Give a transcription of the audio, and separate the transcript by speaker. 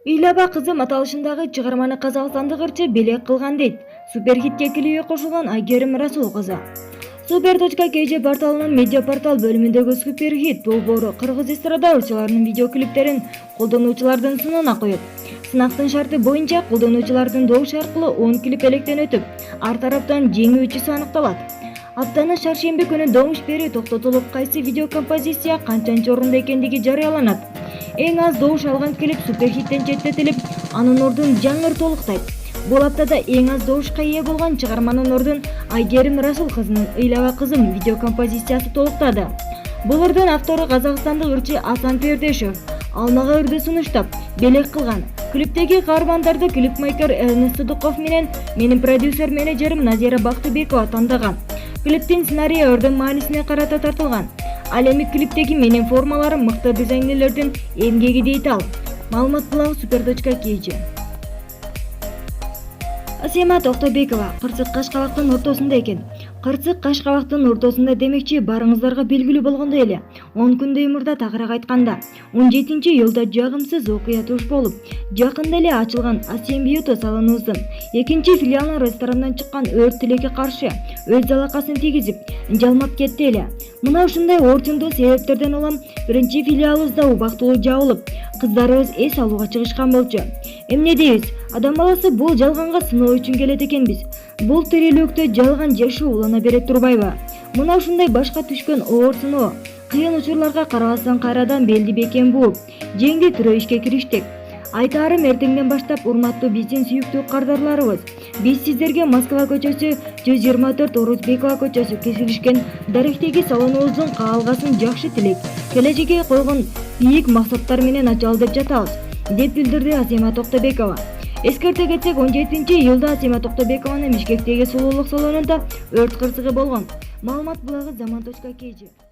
Speaker 1: Ыйлаба кызым аталышындагы чыгарманы казакстандык ырчы белек кылган дейт. Суперхитке клипке кошулган Айгерим Расул кызы. Super.kg порталынын медиа портал бөлүмүндөгү суперхит долбоору кыргыз эстрада ырчыларынын видеоклиптерин колдонуучулардын сынына коет. Сынактын шарты боюнча колдонуучулардын добушу аркылуу 10 клип электен өтүп, ар тараптан жеңүүчүсү аныкталат. Аптанын шаршемби күнү добуш берүү токтотулуп, кайсы видео композиция канчанчы орунда экендиги жарыяланат. Эң аз добуш алган клип суперхиттен четтетилип, анын ордун жаңыр толуктайт. Бул аптада эң аз добушка ээ болгон чыгарманын ордун Айгерим Расул кызынын «Ыйлаба кызым» видео композициясы толуктады. Бул ырдын автору казакстандык ырчы Асан Пердешев. Ал мага ырды сунуштап, белек кылган. Клиптеги каармандарды клипмейкер Эрнест Сыдыков менен менин продюсер менеджерим Назира Бактыбекова тандаган. Клиптин сценарийи ырдын маанисине карата тартылган. Ал эми клиптеги менин формаларым мыкты дизайнерлердин эмгеги дейт ал. Маалымат булагы super.kg. Асема Токтобекова Кырсык Кашкабактын ортосунда экен. Кырсык Кашкабактын ортосунда демекчи барыңыздарга белгилүү болгондой эле 10 күндөй мурда тагыраак айтканда 17-июлда жагымсыз окуя туш болуп, жакында эле ачылган Асем Бьюти салонубуздун 2 филиалынын ресторандан чыккан өрт тилекке каршы өз залакасын тийгизип, жалмап кетти эле. Мына ушундай орчундуу себептерден улам 1 филиалыбызда убактылуу жабылып, кыздарыбыз эс алууга чыгышкан болчу. Эмне дейбиз? Адам баласы бул жалганга сыноо үчүн келет экенбиз. Бул тирүүлүктө жалган жашоо улана бере турбайбы? Мына ушундай башка түшкөн оор сыноо, кыйын учурларга карабастан кайрадан белди бекем бууп, жеңди түрөө ишке кириштик. Айтаарым эртеңден баштап урматтуу биздин сүйүктүү кардарларыбыз, биз сиздерге Москва көчөсү 124 Орузбекова көчөсү кесилишкен даректеги салонубуздун каалгасын жакшы тилек, келечекке койгон бийик максаттар менен ачалы деп жатабыз, деп билдирди Асема Токтобекова. Эскерте кетсек, 17-июлда Асема Токтобекованын Бишкектеги сулуулук салонунда өрт кырсыгы болгон. Маалымат булагы zaman.kg.